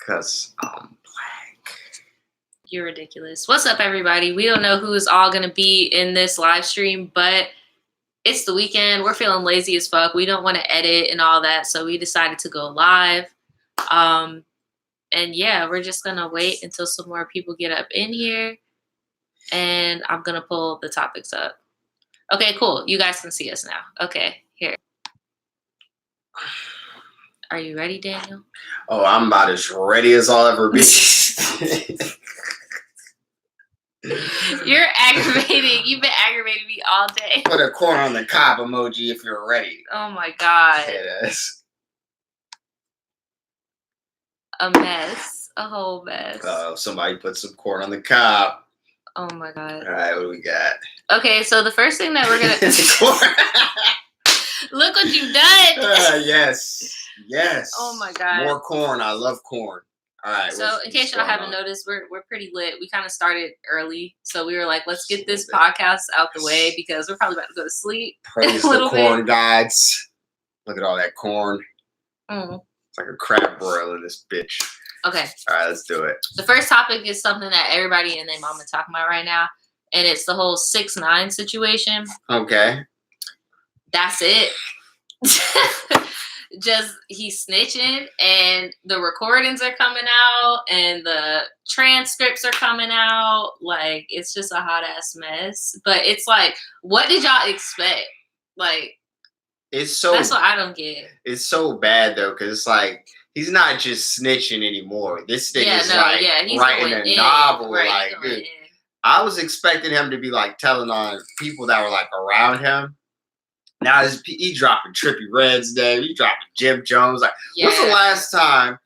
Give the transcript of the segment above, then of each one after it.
Because I'm black. You're ridiculous. What's up, everybody? We don't know who's all going to be in this live stream, but it's the weekend. We're feeling lazy as fuck. We don't want to edit and all that, so we decided to go live. And yeah, we're just going to wait until some more people get up in here, and I'm going to pull the topics up. Okay, cool. You guys can see us now. Okay, here. Are you ready, Daniel? Oh, I'm about as ready as I'll ever be. You're aggravating. You've been aggravating me all day. Put a corn on the cob emoji if you're ready. Oh my god. It is. A mess. A whole mess. Somebody put some corn on the cob. Oh my god. All right, what do we got? Okay, so the first thing that we're gonna look what you've done. Yes. Oh my god. More corn. I love corn. All right. So in case y'all haven't noticed, we're pretty lit. We kind of started early, so we were like, let's get this podcast out the way because we're probably about to go to sleep. Praise the corn gods. Look at all that corn. Mm. It's like a crab broil in this bitch. Okay. All right, let's do it. The first topic is something that everybody and their mama talking about right now, and it's the whole 6ix9ine situation. Okay. That's it. Just he's snitching, and the recordings are coming out, and the transcripts are coming out. Like, it's just a hot ass mess. But it's like, what did y'all expect? Like, that's what I don't get. It's so bad though, because it's like he's not just snitching anymore. This thing is he's writing a novel. Right, like, dude, I was expecting him to be like telling on people that were like around him. Now he dropping Trippie Redd's name. He dropping Jim Jones. Like, when's the last time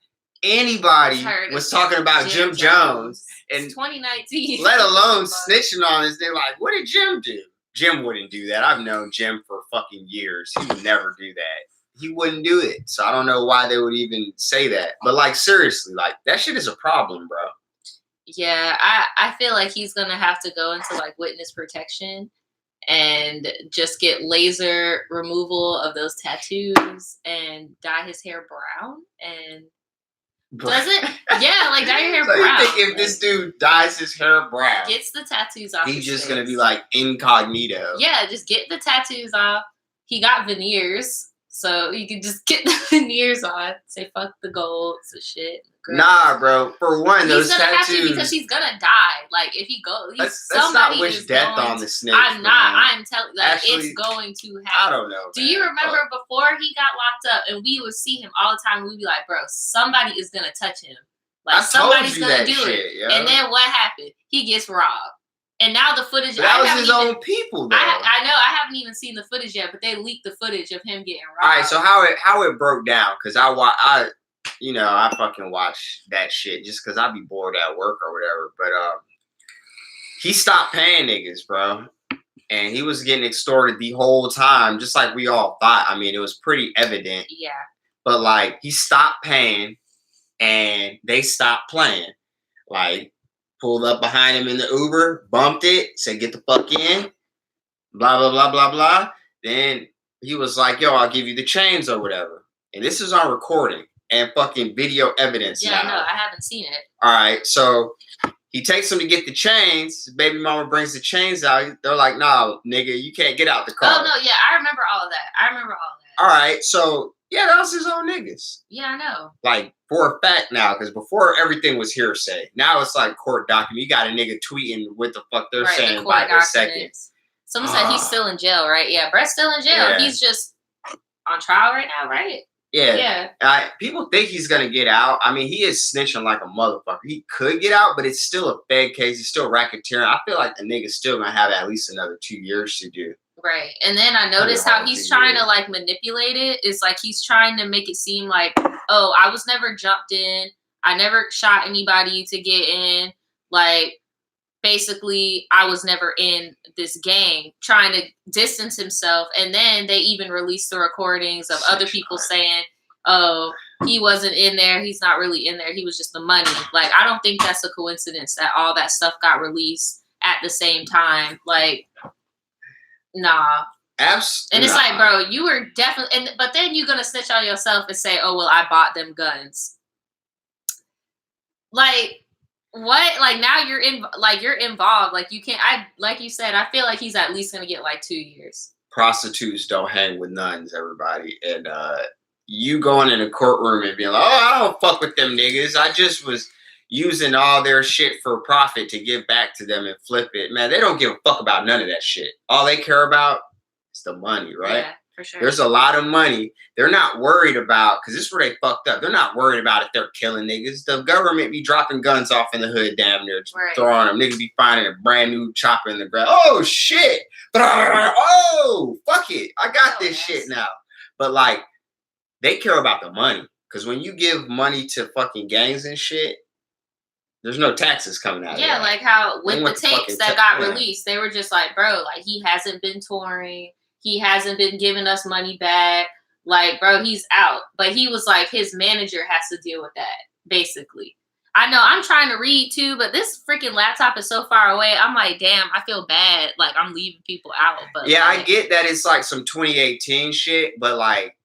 anybody was talking about Jim Jones in 2019? Let alone snitching on his name. Like, what did Jim do? Jim wouldn't do that. I've known Jim for fucking years. He would never do that. He wouldn't do it. So I don't know why they would even say that. But like, seriously, like, that shit is a problem, bro. Yeah, I feel like he's gonna have to go into like witness protection and just get laser removal of those tattoos and dye his hair brown and dye your hair brown. You think if this dude dyes his hair brown, gets the tattoos off, he's just gonna be like incognito? Yeah, just get the tattoos off. He got veneers, so you can just get the veneers on. Say fuck the golds and shit. Nah, bro. For one, those tattoos. He's gonna have to because he's gonna die. Like, if he goes, let's not wish death on the snitch. I'm not. I'm telling. Like, actually, it's going to happen. I don't know. Do you remember before he got locked up, and we would see him all the time? We'd be like, bro, somebody is gonna touch him. Like, somebody's gonna do it. Yo. And then what happened? He gets robbed. And now the footage. That was his own people, though. I know. I haven't even seen the footage yet, but they leaked the footage of him getting robbed. All right. So how it broke down? Because I fucking watch that shit just because I be bored at work or whatever. But he stopped paying niggas, bro. And he was getting extorted the whole time, just like we all thought. I mean, it was pretty evident. Yeah. But, like, he stopped paying, and they stopped playing. Like, pulled up behind him in the Uber, bumped it, said, get the fuck in, blah, blah, blah, blah, blah. Then he was like, yo, I'll give you the chains or whatever. And this is on recording and fucking video evidence. Yeah, no, I haven't seen it. All right, so he takes them to get the chains. Baby mama brings the chains out. They're like, nah, nigga, you can't get out the car. Oh, no, yeah, I remember all of that. All right, so, yeah, that was his own niggas. Yeah, I know. Like, for a fact now, because before everything was hearsay. Now it's like court document. You got a nigga tweeting what the fuck they're saying by the second. Someone said he's still in jail, right? Yeah, Brett's still in jail. Yeah. He's just on trial right now, right? Yeah. People think he's going to get out. I mean, he is snitching like a motherfucker. He could get out, but it's still a bad case. He's still racketeering. I feel like the nigga's still going to have at least another 2 years to do. Right. And then I noticed how he's trying to, like, manipulate it. It's like he's trying to make it seem like, oh, I was never jumped in. I never shot anybody to get in. Like, basically, I was never in this gang, trying to distance himself. And then they even released the recordings of other people saying, oh, he wasn't in there. He's not really in there. He was just the money. Like, I don't think that's a coincidence that all that stuff got released at the same time. Like, nah. And it's like, bro, you were definitely, but then you're going to snitch on yourself and say, oh, well, I bought them guns. Like, what? Like, now you're involved. Like, you can't. Like you said, I feel like he's at least gonna get like 2 years. Prostitutes don't hang with nuns, everybody, and you going in a courtroom and being like, oh, I don't fuck with them niggas. I just was using all their shit for profit to give back to them and flip it. Man, they don't give a fuck about none of that shit. All they care about is the money, right? Yeah, for sure. There's a lot of money. They're not worried about, because this is where they fucked up. They're not worried about if they're killing niggas. The government be dropping guns off in the hood damn near, throwing them. Niggas be finding a brand new chopper in the ground. Oh, shit. Oh, fuck it. I got this shit now. But, like, they care about the money. Because when you give money to fucking gangs and shit, there's no taxes coming out of Yeah, that. like how with the tapes that got released, they were just like, bro, like, he hasn't been touring. He hasn't been giving us money back. Like, bro, he's out. But he was like, his manager has to deal with that, basically. I know I'm trying to read too, but this freaking laptop is so far away. I'm like, damn, I feel bad. Like, I'm leaving people out. But yeah, like, I get that it's like some 2018 shit, but like,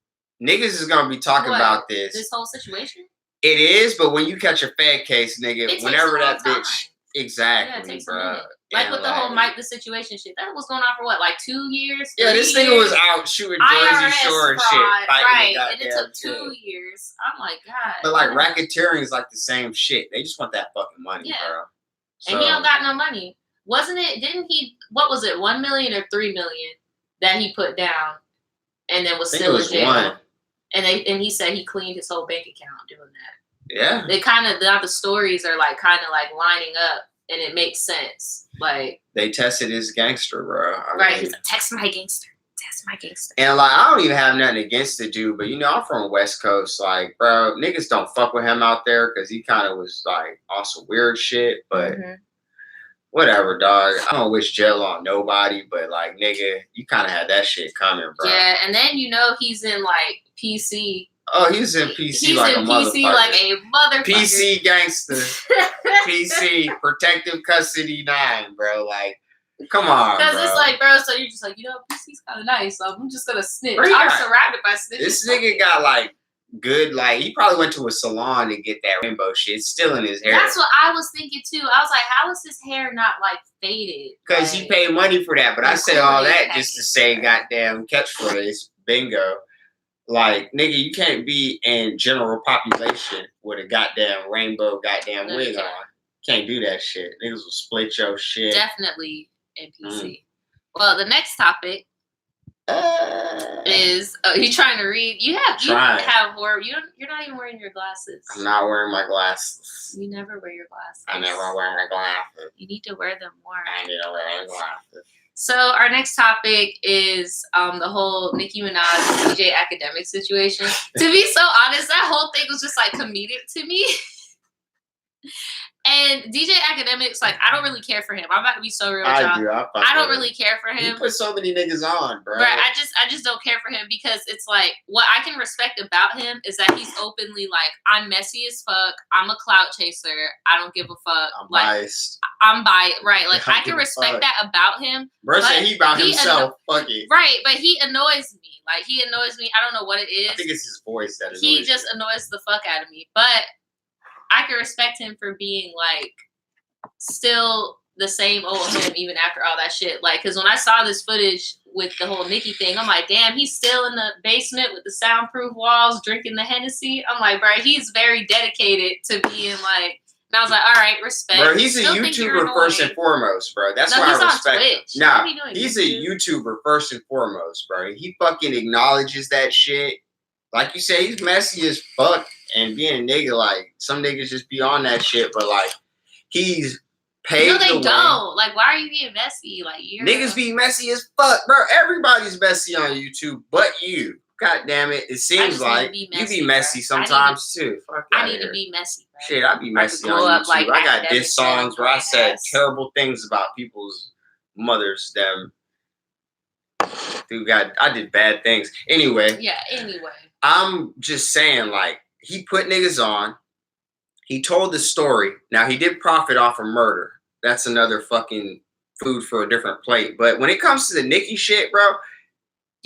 niggas is gonna be talking about this. This whole situation? It is, but when you catch a Fed case, nigga, whenever that bitch, exactly, yeah, it takes bro. A minute. Like with the whole Mike the Situation shit, that was going on for what, like 2 years? Yeah, this nigga was out shooting Jersey Shore and shit, right? And it took 2 years. I'm like, God. But like racketeering is like the same shit. They just want that fucking money, bro. So, and he don't got no money. Wasn't it? Didn't he? What was it? 1 million or 3 million that he put down, and then was still in jail. 1. And he said he cleaned his whole bank account doing that. Yeah. They kind of, now the stories are like kind of like lining up, and it makes sense. Like, they tested his gangster, bro. I mean, he's like, text my gangster. Text my gangster. And like, I don't even have nothing against the dude, but you know, I'm from the West Coast. Like, bro, niggas don't fuck with him out there because he kind of was like on some weird shit. But whatever, dog. I don't wish jail on nobody, but like, nigga, you kind of had that shit coming, bro. Yeah, and then you know he's in like PC. Oh, he's in PC he's like in a PC motherfucker. like a motherfucker. PC gangster. PC protective custody 9, bro. Like, come on, because it's like, bro. So you're just like, you know, PC's kind of nice. So I'm just gonna snitch. Bro, I'm surrounded by snitches. This nigga got like good, like he probably went to a salon to get that rainbow shit. It's still in his hair. That's what I was thinking too. I was like, how is his hair not like faded? Because he paid money for that. But I say all that just to say, goddamn catchphrase, bingo. Like, nigga, you can't be in general population with a goddamn rainbow goddamn wig on. Can't do that shit. Niggas will split your shit. Definitely in PC. Well, the next topic is you trying to read? You have more. You're not even wearing your glasses. I'm not wearing my glasses. You never wear your glasses. I never wear my glasses. You need to wear them more. I need to wear my glasses. So our next topic is the whole Nicki Minaj and DJ Akademiks situation. To be so honest, that whole thing was just like comedic to me. And DJ Akademiks, like, I don't really care for him. I'm about to be so real with y'all. I don't really care for him. He put so many niggas on, bro. But I just don't care for him because it's like, what I can respect about him is that he's openly like, I'm messy as fuck. I'm a clout chaser. I don't give a fuck. I'm biased. I'm biased. Right. Like, I can respect that about him. Bro said he about himself. Fuck it. Right. But he annoys me. Like, he annoys me. I don't know what it is. I think it's his voice that annoys He just annoys the fuck out of me. But I can respect him for being like still the same old him even after all that shit. Like, because when I saw this footage with the whole Nicki thing, I'm like, damn, he's still in the basement with the soundproof walls drinking the Hennessy. I'm like, bro, he's very dedicated to being like. And I was like, all right, respect. Bro, he's a YouTuber first and foremost, bro. That's why I respect him. Nah, he's a YouTuber first and foremost, bro. He fucking acknowledges that shit. Like you say, he's messy as fuck. And being a nigga, like, some niggas just be on that shit, but like, he's paid. No, they don't. Like, why are you being messy? Like, niggas be messy as fuck, bro. Everybody's messy on YouTube, but you. God damn it. It seems like you be messy sometimes too. Fuck I need to be messy, bro. Shit, I be messy on YouTube. Like, I got diss songs where I said terrible things about people's mothers, them. Dude, I did bad things. Anyway. Yeah, anyway. I'm just saying, like, he put niggas on. He told the story. Now, he did profit off of murder. That's another fucking food for a different plate. But when it comes to the Nicki shit, bro,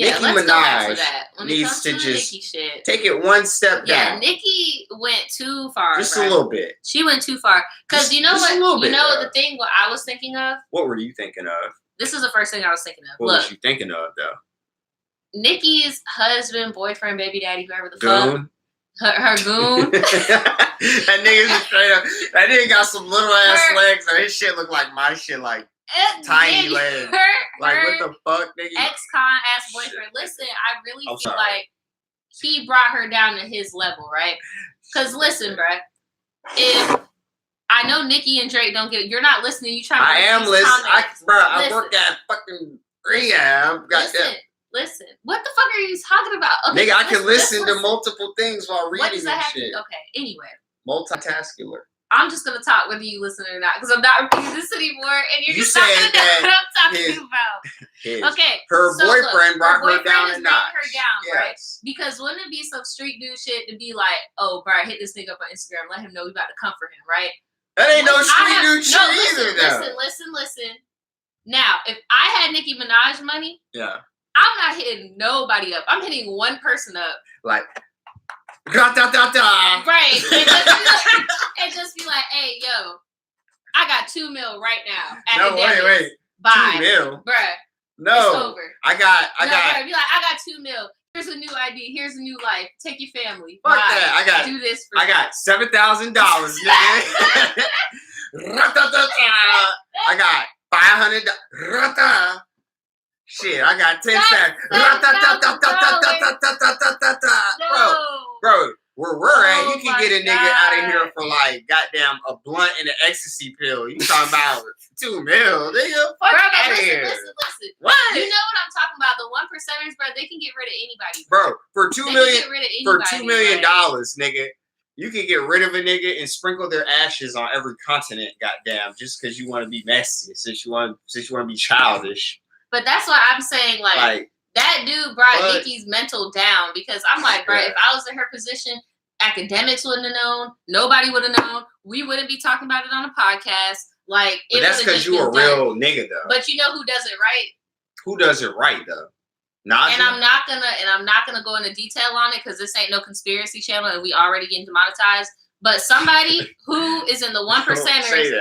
Yeah, Nicki let's go back to Minaj that. When needs to just Nicki shit, take it one step down. Yeah, Nicki went too far. Just a little bit. She went too far. Because you know what? You know the thing. What I was thinking of. What were you thinking of? This is the first thing I was thinking of. What was you thinking of though? Nicki's husband, boyfriend, baby daddy, whoever the goon. Fuck. Her goon. That nigga's straight up. That nigga got some little ass legs, so his shit look like my shit, like tiny legs. Like what the fuck, nigga? Ex-con ass boyfriend. Listen, I really feel like he brought her down to his level, right? Because listen, bruh, if I know Nicki and Drake don't get it, you're not listening. You trying to? I am listening, I work at fucking rehab. Listen. What the fuck are you talking about? Okay, nigga, I can listen to multiple things while reading what does that have shit. Okay, anyway. Multitascular. I'm just gonna talk whether you listen or not, because I'm not repeating this anymore, and you're just not gonna know what I'm talking about. Okay. Her boyfriend brought her down a notch. Yes. Right? Because wouldn't it be some street dude shit to be like, oh, bro, hit this nigga up on Instagram, let him know we about to come for him, right? That ain't no street dude shit either, though. Listen. Now, if I had Nicki Minaj money, I'm not hitting nobody up. I'm hitting one person up. Like, right. And just be like, hey, yo, I got $2 million right now. No, wait. Bye. $2 million? Bruh. No. It's over. I got. Bruh, be like, I got $2 million. Here's a new ID. Here's a new life. Take your family. Fuck Bye. that. Do this for I got $7,000, nigga. I got $500. Shit, I got 10 cents. Bro, where we're at, you can get a nigga out of here for like goddamn a blunt and an ecstasy pill. You talking about $2 million, nigga? Fuck out of here. Listen. What? You know what I'm talking about? The 1%ers, bro, they can get rid of anybody. Bro, for $2 million, nigga, you can get rid of a nigga and sprinkle their ashes on every continent, goddamn, just because you want to be messy, since you want to be childish. But that's why I'm saying, like that dude brought Nicki's mental down, because I'm like, bro, if I was in her position, akademiks wouldn't have known. Nobody would have known. We wouldn't be talking about it on a podcast. Like, but that's because you a real nigga, though. But you know who does it right? Who does it right, though? Nadja? And I'm not gonna go into detail on it, because this ain't no conspiracy channel, and we already getting demonetized. But somebody who is in the 1%ers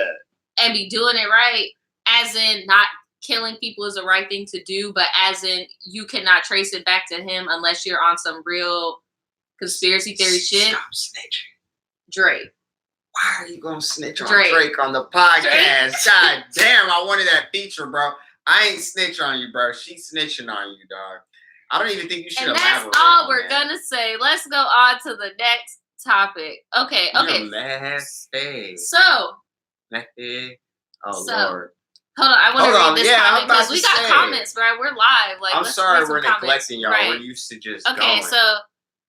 and be doing it right, as in not killing people is the right thing to do, but as in you cannot trace it back to him unless you're on some real conspiracy theory shit. Stop snitching. Drake. Why are you gonna snitch on Drake on the podcast? God damn, I wanted that feature, bro. I ain't snitch on you, bro. She's snitching on you, dog. I don't even think you should elaborate. And that's all we're gonna say. Let's go on to the next topic. Okay. Nasty. So. Nasty. Oh, Lord. Hold on, I want to read this comment because we got comments, bro. We're live. Like, I'm sorry we're neglecting y'all. Right. We're used to just going. So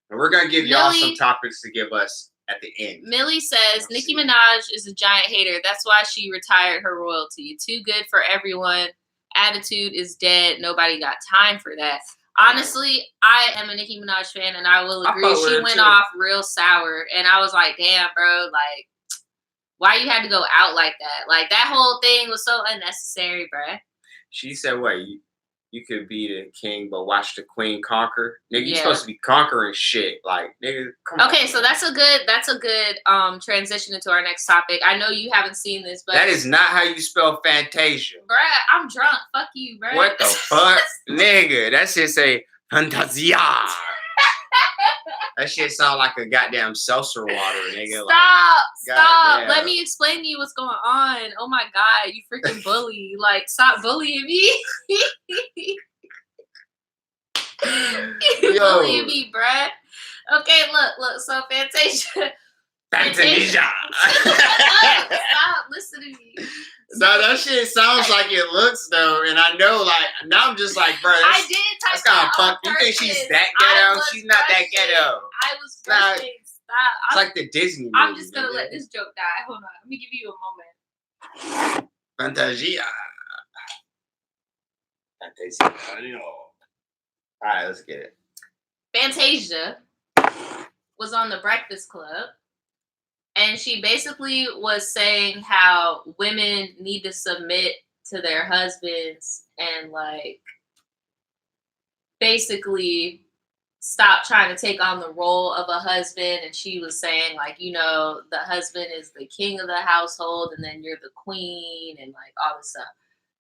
and we're gonna give y'all some topics to give us at the end. Millie says Nicki Minaj is a giant hater. That's why she retired her royalty. Too good for everyone. Attitude is dead. Nobody got time for that. Honestly, I am a Nicki Minaj fan, and I will agree. She went off real sour, and I was like, damn, bro, like, why you had to go out like that? Like, that whole thing was so unnecessary, bruh. She said, what, you could be the king, but watch the queen conquer? Nigga, you supposed to be conquering shit. Like, nigga, come on. Okay, so that's a good transition into our next topic. I know you haven't seen this, but... That is not how you spell fanttasia. Bruh, I'm drunk. Fuck you, bruh. What the fuck? Nigga, that shit say fanttasia. That shit sound like a goddamn seltzer water, nigga. Stop. Let me explain to you what's going on. Oh my God, you freaking bully. Like, stop bullying me. You bullying me, bruh. Okay, look. So, Fantasia. Stop listening to me. No, that shit sounds like it looks, though. And I know, like, now I'm just like, bro, that's kind of fucked. You think she's that ghetto? She's not that ghetto. I was brushing. Stop. It's like the Disney movie. I'm just going to let this joke die. Hold on. Let me give you a moment. Fantasia. All right, let's get it. Fantasia was on The Breakfast Club. And she basically was saying how women need to submit to their husbands and, like, basically stop trying to take on the role of a husband. And she was saying, like, you know, the husband is the king of the household and then you're the queen and like all this stuff.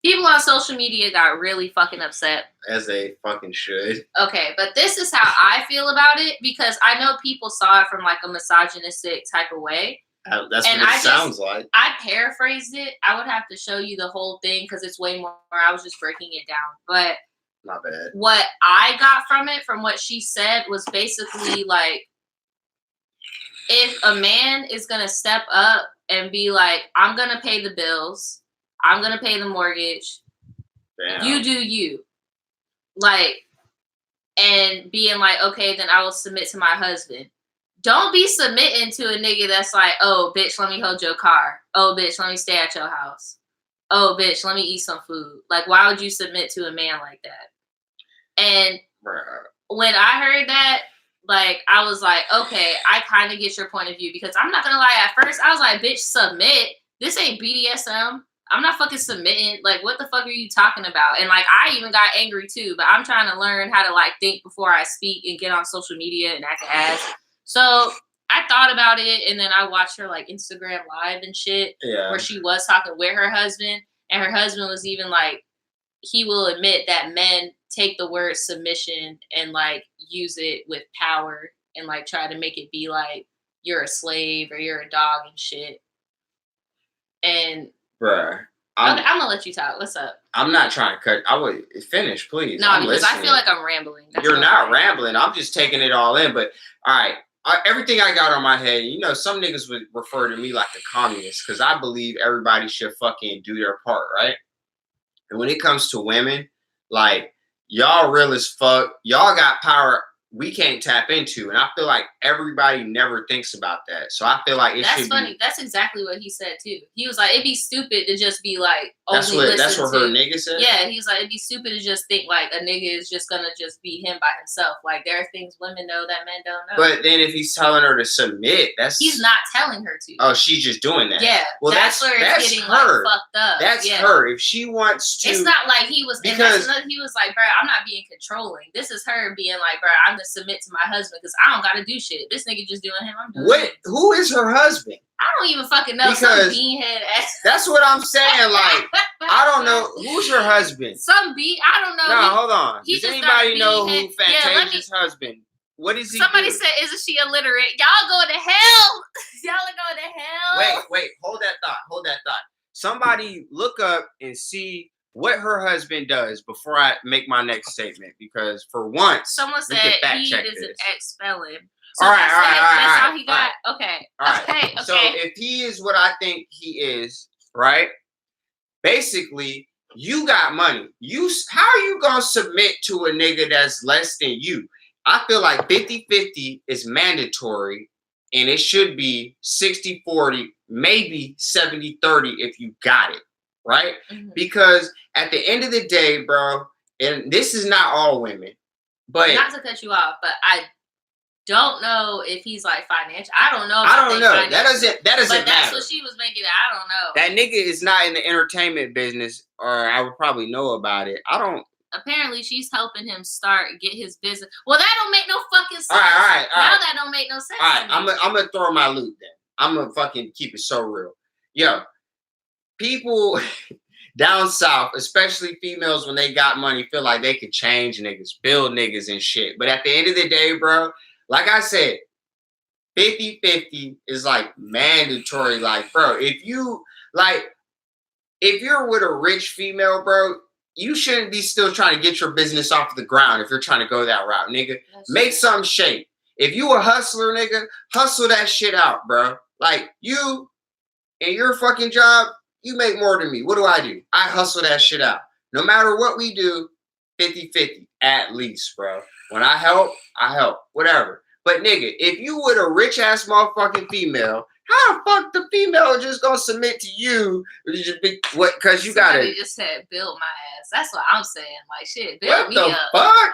People on social media got really fucking upset. As they fucking should. Okay, but this is how I feel about it because I know people saw it from like a misogynistic type of way. That's what it sounds like. I paraphrased it. I would have to show you the whole thing because it's way more. I was just breaking it down. But not bad. What I got from it, from what she said, was basically like, if a man is going to step up and be like, I'm going to pay the bills. I'm going to pay the mortgage. Damn. You do you. Like, and being like, okay, then I will submit to my husband. Don't be submitting to a nigga that's like, oh, bitch, let me hold your car. Oh, bitch, let me stay at your house. Oh, bitch, let me eat some food. Like, why would you submit to a man like that? And when I heard that, like, I was like, okay, I kind of get your point of view because I'm not going to lie. At first, I was like, bitch, submit. This ain't BDSM. I'm not fucking submitting. Like, what the fuck are you talking about? And, like, I even got angry, too. But I'm trying to learn how to, like, think before I speak and get on social media and act ass. So I thought about it, and then I watched her, like, Instagram Live and shit where she was talking with her husband. And her husband was even, like, he will admit that men take the word submission and, like, use it with power and, like, try to make it be, like, you're a slave or you're a dog and shit. And... Bruh. I'm gonna let you talk. What's up? I'm not trying to cut. I would finish, please. No, because I feel like I'm rambling. You're not rambling. I'm just taking it all in. But all right, everything I got on my head. You know, some niggas would refer to me like a communist because I believe everybody should fucking do their part, right? And when it comes to women, like y'all real as fuck. Y'all got power we can't tap into, and I feel like everybody never thinks about that. So I feel like that's funny. That's exactly what he said too. He was like, it'd be stupid to just be like, that's what her nigga said. Yeah, he's like, it'd be stupid to just think like a nigga is just gonna just be him by himself. Like there are things women know that men don't know. But then if he's telling her to submit, he's not telling her to. Oh, she's just doing that. Yeah, well, that's where it's getting her. Like fucked up. That's her. If she wants to, it's not like he was. Because he was like, bro, I'm not being controlling. This is her being like, bro, I'm gonna submit to my husband because I don't gotta do shit. This nigga just doing him. I'm doing it. Who is her husband? I don't even fucking know. Some beanhead ass. That's what I'm saying. Like, I don't know. Who's her husband? I don't know. No, hold on. Does anybody know who Fantasia's husband? What is he? Somebody said, isn't she illiterate? Y'all go to hell. Y'all are going to hell. Wait. Hold that thought. Somebody look up and see what her husband does before I make my next statement. Because for once, someone said he is an ex-felon. So all right. That's all he got. Right. Okay. All right. Okay. So if he is what I think he is, right? Basically, you got money. How are you gonna submit to a nigga that's less than you? I feel like 50-50 is mandatory, and it should be 60-40, maybe 70-30 if you got it, right? Mm-hmm. Because at the end of the day, bro, and this is not all women, but not to cut you off, but I don't know if he's like financial. I don't know. I don't know. That doesn't but matter. That's what she was making. I don't know. That nigga is not in the entertainment business, or I would probably know about it. I don't. Apparently, she's helping him get his business. Well, that don't make no fucking sense. All right. Now that don't make no sense. All right, I'm gonna throw my loot then. I'm gonna fucking keep it so real. Yo, people down south, especially females, when they got money, feel like they could change niggas, build niggas and shit. But at the end of the day, bro, like I said, 50-50 is like mandatory. Like, bro, if you're with a rich female, bro, you shouldn't be still trying to get your business off the ground if you're trying to go that route, nigga. Make something shake. If you a hustler, nigga, hustle that shit out, bro. Like, you and your fucking job, you make more than me. What do? I hustle that shit out. No matter what we do, 50-50 at least, bro. When I help, whatever. But nigga, if you with a rich ass motherfucking female, how the fuck the female just gonna submit to you? What? Because you gotta. Somebody just said build my ass. That's what I'm saying. Like shit, build what me the up. Fuck?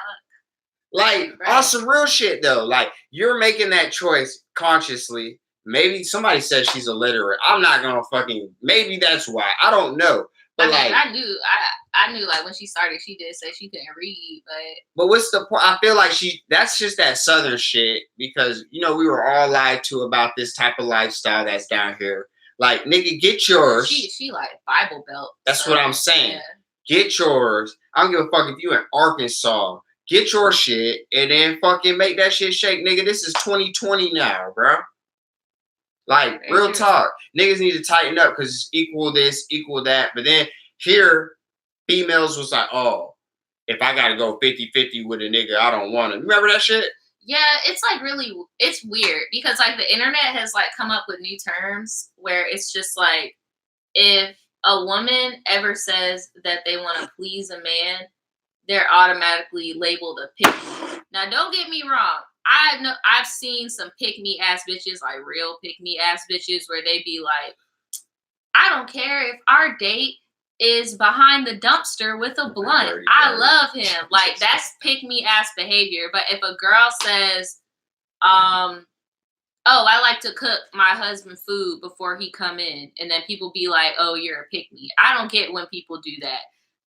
Like on some real shit though. Like you're making that choice consciously. Maybe somebody says she's illiterate. I'm not gonna fucking. Maybe that's why. I don't know. But I knew like when she started, she did say she couldn't read, but what's the point? I feel like that's just that Southern shit because we were all lied to about this type of lifestyle that's down here. Like, nigga, get yours. She like Bible Belt. That's what I'm saying. Yeah. Get yours. I don't give a fuck if you in Arkansas. Get your shit and then fucking make that shit shake, nigga. This is 2020 now, bro. Like, real talk. Niggas need to tighten up because it's equal this, equal that. But then here, females was like, oh, if I got to go 50-50 with a nigga, I don't want to. Remember that shit? Yeah, it's like it's weird because like the internet has like come up with new terms where it's just like if a woman ever says that they want to please a man, they're automatically labeled a pick me. Now, don't get me wrong. I've seen some pick me ass bitches, like real pick me ass bitches, where they be like, I don't care if our date is behind the dumpster with a blunt. I love him. Like, that's pick me ass behavior. But if a girl says, oh, I like to cook my husband food before he come in, and then people be like, oh, you're a pick me. I don't get when people do that.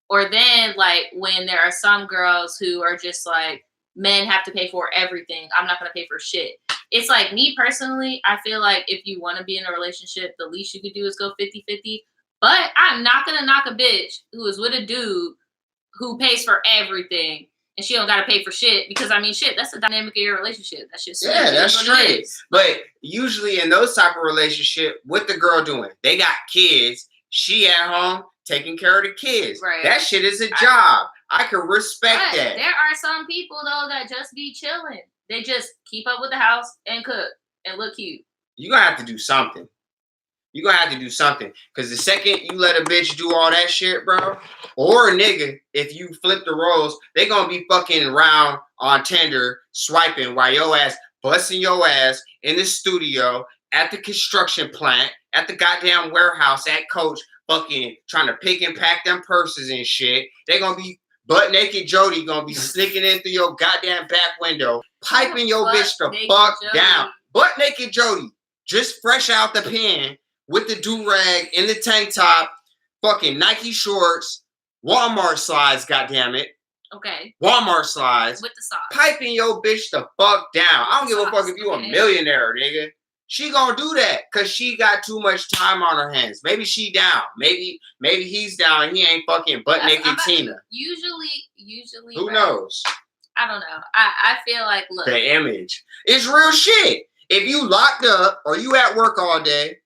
Or then like when there are some girls who are just like, men have to pay for everything. I'm not going to pay for shit. It's like, me personally, I feel like if you want to be in a relationship, the least you could do is go 50-50. But I'm not going to knock a bitch who is with a dude who pays for everything and she don't got to pay for shit because, I mean, shit, that's the dynamic of your relationship. That's just sweet. Yeah, that's straight. But usually in those type of relationship, what the girl doing? They got kids. She at home taking care of the kids. Right. That shit is a job. I can respect that. There are some people, though, that just be chilling. They just keep up with the house and cook and look cute. You're going to have to do something. You're going to have to do something. Because the second you let a bitch do all that shit, bro, or a nigga, if you flip the roles, they going to be fucking around on Tinder, swiping while your ass, busting your ass in the studio, at the construction plant, at the goddamn warehouse, at Coach, fucking trying to pick and pack them purses and shit. They going to be butt naked Jody going to be sneaking in through your goddamn back window, piping your bitch the fuck down. Butt naked Jody, just fresh out the pen with the do-rag in the tank top, fucking Nike shorts, Walmart slides, goddammit. Okay. Walmart slides. With the socks. Piping your bitch the fuck down. I don't give a fuck if you a millionaire, nigga. She gonna do that because she got too much time on her hands. Maybe she down. Maybe he's down and he ain't fucking butt naked Tina. Usually. Who knows? I don't know. I feel like, look. The image. It's real shit. If you locked up or you at work all day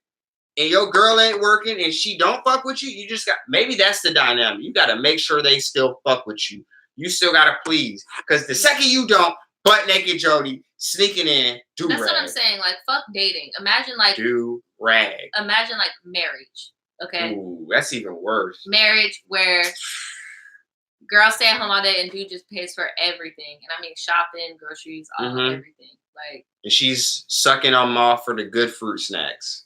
and your girl ain't working and she don't fuck with you, you just got, maybe that's the dynamic. You got to make sure they still fuck with you. You still got to please. Because the second you don't, butt naked Jody sneaking in, do-rag. That's what I'm saying. Like, fuck dating. Imagine like do-rag. Imagine like marriage. Okay. Ooh, that's even worse. Marriage where girl stay at home all day and dude just pays for everything. And I mean shopping, groceries, everything. Like, and she's sucking them off for the good fruit snacks.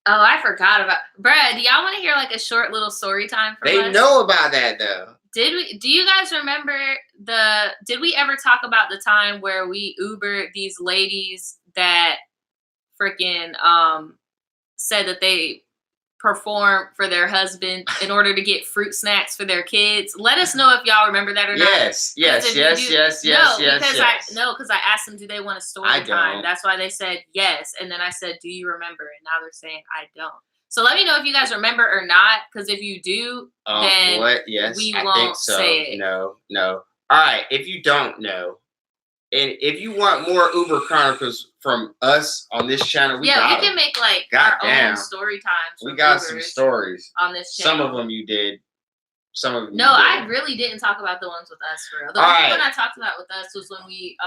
Oh, I forgot about Brad. Do y'all want to hear like a short little story time from us? They know about that though. Do you guys remember did we ever talk about the time where we Ubered these ladies that freaking said that they perform for their husband in order to get fruit snacks for their kids? Let us know if y'all remember that or not. Yes. Because I asked them, do they want a story time? That's why they said yes. And then I said, do you remember? And now they're saying, I don't. So let me know if you guys remember or not, because if you do, then we won't say it. No. All right, if you don't know, and if you want more Uber Chronicles from us on this channel, we can make like our own story times. We got some stories on this channel. Some of them you did. Some of them I really didn't talk about the ones with us for real. The only one I talked about with us was when we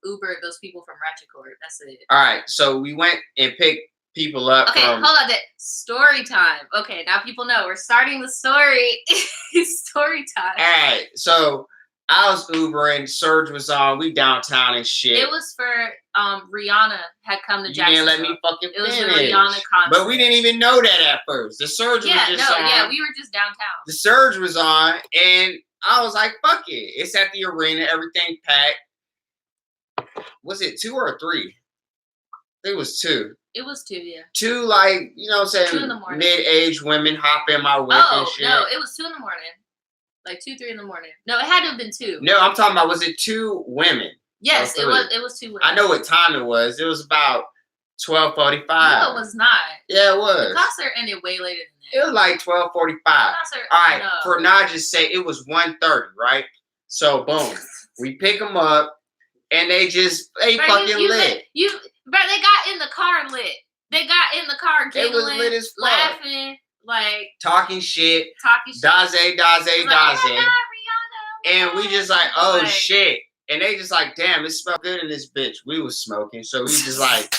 Ubered those people from Ratchet Court. That's it. All right, so we went and picked people up. Okay, hold on. Story time. Okay, now people know we're starting the story. Story time. All right, so I was Ubering. Surge was on. We downtown and shit. It was for Rihanna had come to Jacksonville. You didn't let me fucking finish. It was the Rihanna concert. But we didn't even know that at first. The Surge was just on. Yeah, we were just downtown. The Surge was on, and I was like, fuck it. It's at the arena. Everything packed. Was it 2 or 3? I think it was 2. It was 2, yeah. 2, like, you know what I'm saying, 2 in the morning. Mid-aged women hop in my whip and shit. No, it was 2 in the morning. Like 2, 3 in the morning. No, it had to have been 2. No, I'm talking about, was it 2 women? Yes, it was 2 women. I know what time it was. It was about 12:45. No, it was not. Yeah, it was. The concert ended way later than that. It was like 12:45. All right, for Nadja say it was 1:30, right? So boom, we pick them up, and they fucking lit. Bro, they got in the car lit. They got in the car giggling, it was lit as fuck. laughing, like talking shit. Daze. Like, oh my God, Rihanna. And we just like, oh like, shit. And they just like, damn, it smells good in this bitch. We was smoking, so we just like,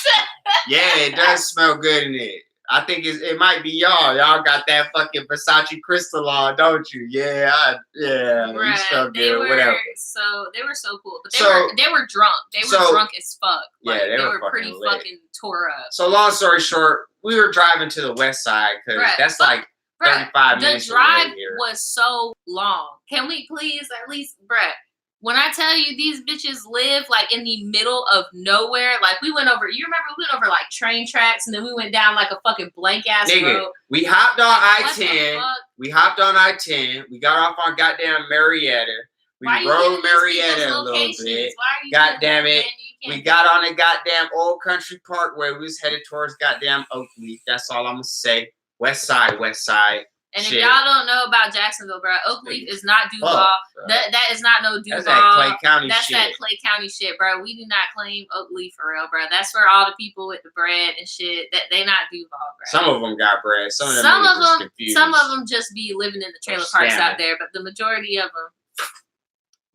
yeah, it does smell good in it. I think it might be y'all. Y'all got that fucking Versace crystal on, don't you? Yeah, right. You smell good, whatever. So they were so cool, but they were drunk. They were drunk as fuck. Like, yeah, they were pretty lit. fucking tore up. So long story short, we were driving to the west side because that's like 35 minutes. The drive was so long. Can we please at least, Brett? When I tell you these bitches live like in the middle of nowhere, like we went over, you remember we went over like train tracks and then we went down like a fucking blank ass road. We hopped on I-10. We hopped on I-10. We got off on goddamn Marietta. We rode Marietta a little bit. God damn it. We got on the goddamn Old Country Parkway. We was headed towards goddamn Oakleaf. That's all I'm gonna say. West side. And if y'all don't know about Jacksonville, bro, Oakleaf is not Duval. That is not no Duval. That's that Clay County shit. That's that Clay County shit, bro. We do not claim Oakleaf for real, bro. That's for all the people with the bread and shit. That they not Duval, bro. Some of them got bread. Some of them just be living in the trailer parks out there, but the majority of them,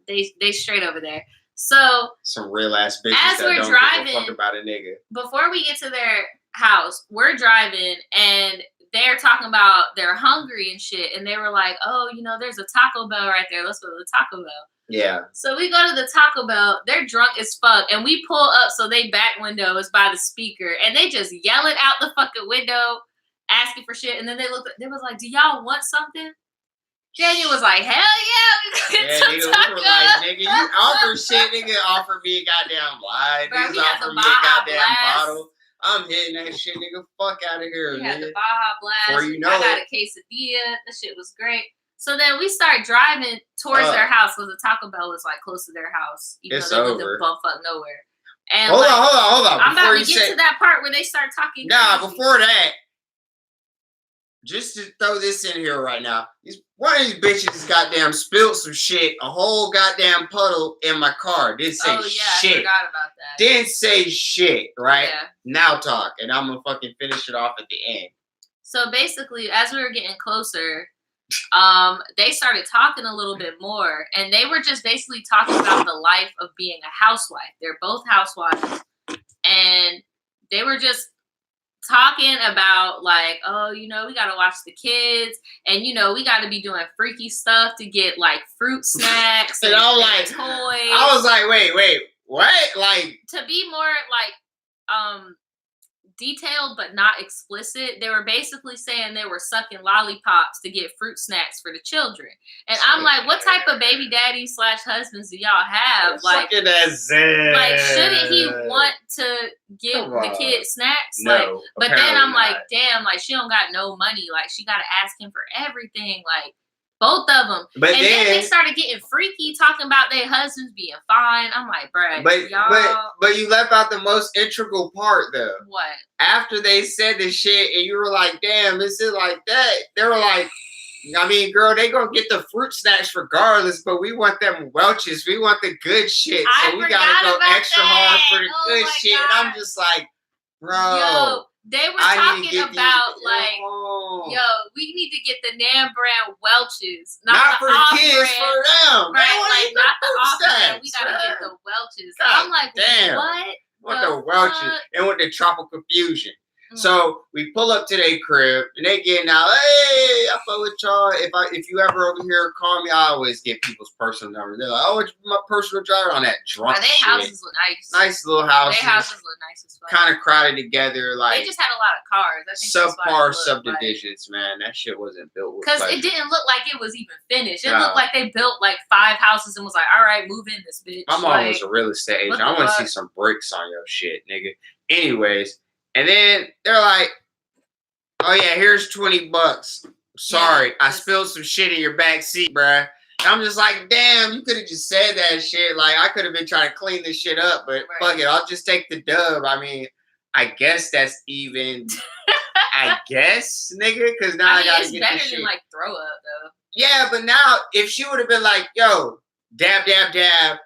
they straight over there. So some real ass bitches as we're driving, give a fuck about a nigga. Before we get to their house, we're driving and they're talking about they're hungry and shit, and they were like, "Oh, you know, there's a Taco Bell right there. Let's go to the Taco Bell." Yeah. So we go to the Taco Bell. They're drunk as fuck, and we pull up so they back window is by the speaker, and they just yell it out the fucking window, asking for shit. And then they was like, "Do y'all want something?" Daniel was like, "Hell yeah, we get some tacos." We were like, "Nigga, you offer shit, nigga. Offer me a goddamn lie. Niggas offer me a goddamn bottle. I'm hitting that shit, nigga. Fuck out of here, we had the Baja Blast. Before you know I got a quesadilla. That shit was great. So then we start driving towards their house because the Taco Bell was like close to their house. Even it's though they over. lived bumfuck nowhere. And hold on. I'm about to get to that part where they start talking. Nah, before that, just to throw this in here right now, one of these bitches goddamn spilled some shit, a whole goddamn puddle in my car. Didn't say shit. I forgot about that. Didn't say shit, right? Yeah. Now talk, and I'm gonna fucking finish it off at the end. So basically, as we were getting closer, they started talking a little bit more, and they were just basically talking about the life of being a housewife. They're both housewives, and they were just talking about like, oh, you know, we gotta watch the kids, and you know, we gotta be doing freaky stuff to get like fruit snacks and I'm like, toys. I was like, wait, what? Like, to be more like detailed but not explicit, they were basically saying they were sucking lollipops to get fruit snacks for the children. And I'm like, what type of baby daddy / husbands do y'all have? Like, shouldn't he want to give the kid snacks? No, like, but then I'm not. like, damn, like she don't got no money. Like she gotta ask him for everything. Like both of them. But and then they started getting freaky, talking about their husbands being fine. I'm like, bruh, but you left out the most integral part though. What? After they said this shit and you were like, damn, is it like that? They were like, I mean, girl, they gonna get the fruit snacks regardless, but we want them Welch's. We want the good shit. So we gotta go extra hard for the good shit. God. And I'm just like, bro. Yo, they were talking about yo, we need to get the Nam brand Welch's. Not for the kids, brand, for them. Right, like not the off brand. We gotta get the Welch's. God, I'm like, damn. What the Welch's and with the tropical fusion. So we pull up to their crib and they getting out, hey, I fuck with y'all. If you ever over here, call me. I always get people's personal numbers. They're like, oh, it's my personal driver on that drunk shit. Their houses look nice. Nice little houses. Their houses look nice as fuck. Kind of crowded together. Like they just had a lot of cars. I think subpar subdivisions, man. That shit wasn't built with because it didn't look like it was even finished. It looked like they built like 5 houses and was like, all right, move in this bitch. My mom was a real estate agent. I want to see some bricks on your shit, nigga. Anyways. And then they're like, oh yeah, here's $20. Sorry, I spilled some shit in your back seat, bruh. And I'm just like, damn, you could have just said that shit. Like, I could have been trying to clean this shit up, but fuck it, I'll just take the dub. I mean, I guess that's even. I guess, nigga, because now I gotta get this shit. It's better than like throw up, though. Yeah, but now if she would have been like, yo, dab, dab, dab.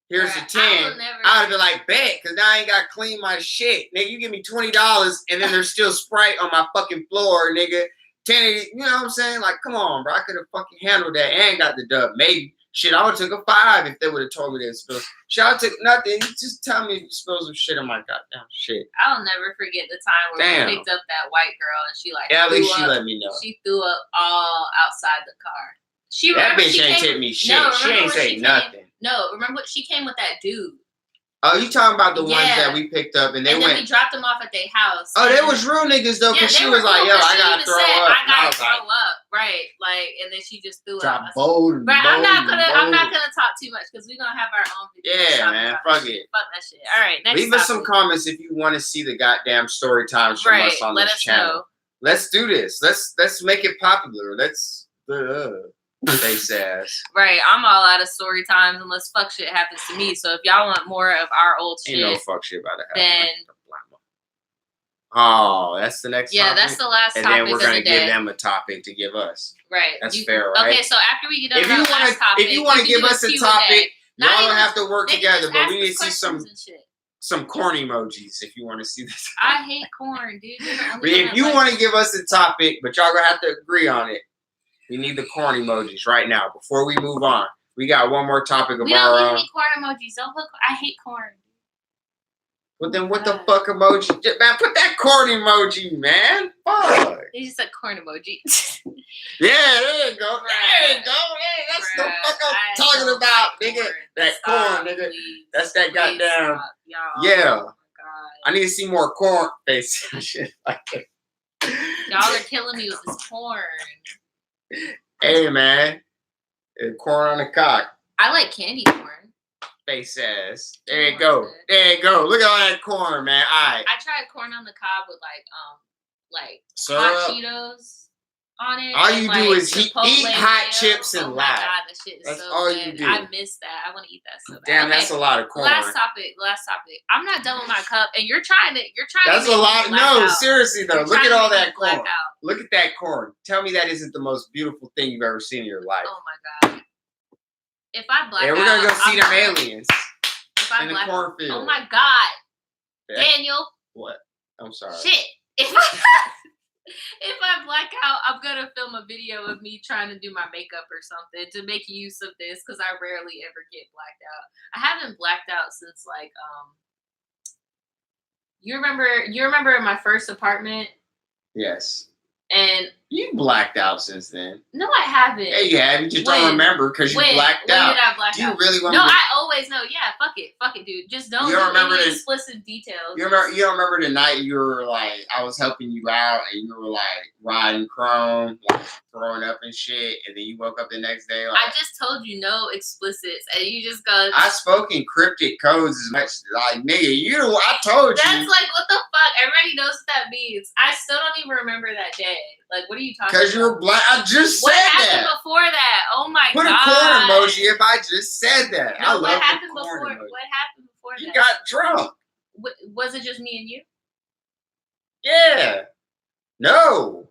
Here's a 10. I would have been like, bet, because now I ain't got to clean my shit. Nigga, you give me $20 and then there's still Sprite on my fucking floor, nigga. 10, you know what I'm saying? Like, come on, bro. I could have fucking handled that and got the dub. Maybe. Shit, I would have took a 5 if they would have told me they spilled. Shit, I would took nothing. Just tell me if you spilled some shit on my goddamn shit. I'll never forget the time where we picked up that white girl and she like at least she let me know. She threw up all outside the car. That bitch ain't tip me shit. No, she ain't say nothing. No, remember she came with that dude. Oh, you talking about the ones that we picked up and then we dropped them off at their house. Oh, they was real niggas though, because she was like, yo, I gotta throw up. I gotta throw up. Right. Like, and then she just threw up. Bold, right. I'm not gonna talk too much because we're gonna have our own video. Yeah, man. Fuck it. Fuck that shit. All right, next leave us some comments if you want to see the goddamn story times from us on this channel. Know. Let's do this. Let's make it popular. Let's face ass. Right, I'm all out of story times unless fuck shit happens to me. So if y'all want more of our old shit, ain't no fuck shit about it. Then that's the next. Yeah, topic. That's the last topic. And then we're gonna give them a topic to give us. Right, that's fair, right? Okay, so after we get done with our last topic, if you want to give us a topic, y'all don't have to work together, but we need to see some corn emojis if you want to see this. I hate corn, dude. If you want to give us a topic, but y'all gonna have to agree on it. We need the corn emojis right now before we move on. We got one more topic of our own. We don't need corn emojis. Don't put. I hate corn. But then what the fuck emoji? Man, put that corn emoji, man. Fuck. He just said corn emoji. Yeah, there you go. There you go. Hey, that's the fuck I'm talking about, nigga. That corn, nigga. That's that goddamn. Yeah. Oh my God. I need to see more corn face shit like that. Y'all are killing me with this corn. Hey man, corn on the cock. I like candy corn. Face ass. There you go. There you go. Look at all that corn, man. I tried corn on the cob with like hot Cheetos on it. All you do is eat hot chips and laugh. Oh my God, that shit is that's so all good. You do. I miss that. I want to eat that so bad. Damn, that's a lot of corn. Last topic. I'm not done with my cup, and you're trying to. That's a lot. No, seriously though. Look at all that corn. Look at that corn. Tell me that isn't the most beautiful thing you've ever seen in your life. Oh my God. If I black out, we're gonna go see them aliens. If I black out, oh my God, yeah. Daniel. What? I'm sorry. Shit. If I black out, I'm gonna film a video of me trying to do my makeup or something to make use of this because I rarely ever get blacked out. I haven't blacked out since like you remember in my first apartment? Yes. And you blacked out since then. No, I haven't. Yeah, you have. You just don't remember because you blacked out. When did I black out? You really want to? No, I always know. Yeah, fuck it, dude. Just don't remember any explicit details. You don't remember the night you were like, I was helping you out, and you were like riding chrome, like throwing up and shit, and then you woke up the next day. Like, I just told you no explicits, and you just go. I spoke in cryptic codes as much like nigga. I told you. That's like what the fuck. Everybody knows what that means. I still don't even remember that day. Like, what are you talking about? Because you were black. I just said that. What happened before that? Oh my God. Put a corn emoji if I just said that. No, what happened before? What happened before that? You got drunk. Was it just me and you? Yeah. No.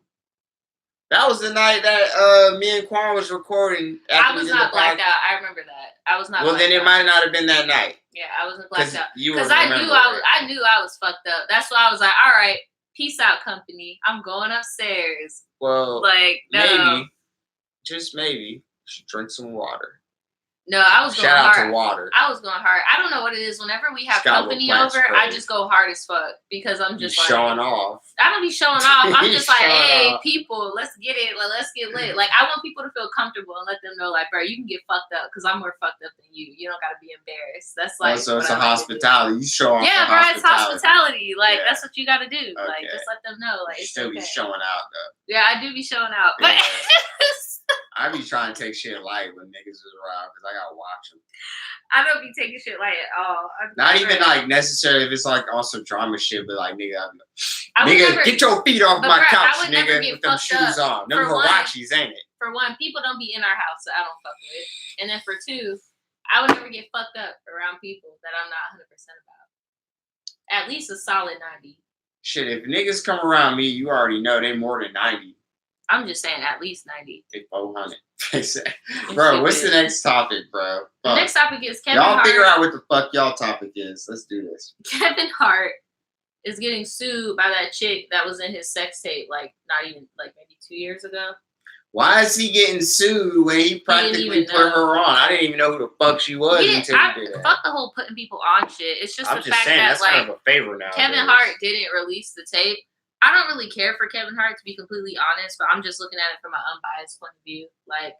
That was the night that me and Quan was recording. I was not blacked out. I remember that. I was not. Well, then it might not have been that night. Yeah, I wasn't blacked out. Because I knew I was fucked up. That's why I was like, all right. Peace out, company. I'm going upstairs. Well, like no. Maybe, just maybe, you should drink some water. No, I was going hard. Shout out to water. I was going hard. I don't know what it is. Whenever we have company over, I just go hard as fuck because I'm just like showing off. I don't be showing off. I'm just like, hey, people, let's get it. Like, let's get lit. Like, I want people to feel comfortable and let them know, like, bro, you can get fucked up because I'm more fucked up than you. You don't got to be embarrassed. That's like. So it's a hospitality. You show off. Yeah, bro, it's hospitality. Like, that's what you got to do. Okay. Like, just let them know. Like, you still be showing out though. Yeah, I do be showing out, but. I be trying to take shit light when niggas is around because I gotta watch them. I don't be taking shit light at all. Not even like necessarily if it's like also drama shit, but like nigga, nigga, get your feet off my couch, nigga, with them shoes on. Them Hirachis, ain't it? For one, people don't be in our house that I don't fuck with, and then for two, I would never get fucked up around people that I'm not 100% about. At least a solid 90. Shit, if niggas come around me, you already know they more than 90. I'm just saying at least 90. They 400. Bro, what's the next topic, bro? The next topic is Kevin Hart. Y'all figure out what the fuck y'all topic is. Let's do this. Kevin Hart is getting sued by that chick that was in his sex tape, like not even like maybe 2 years ago. Why is he getting sued when he practically put her on? I didn't even know who the fuck she was until he did that. Fuck the whole putting people on shit. It's just I'm the just fact saying, that that's like kind of a favor now. Kevin Hart didn't release the tape. I don't really care for Kevin Hart, to be completely honest, but I'm just looking at it from an unbiased point of view. Like,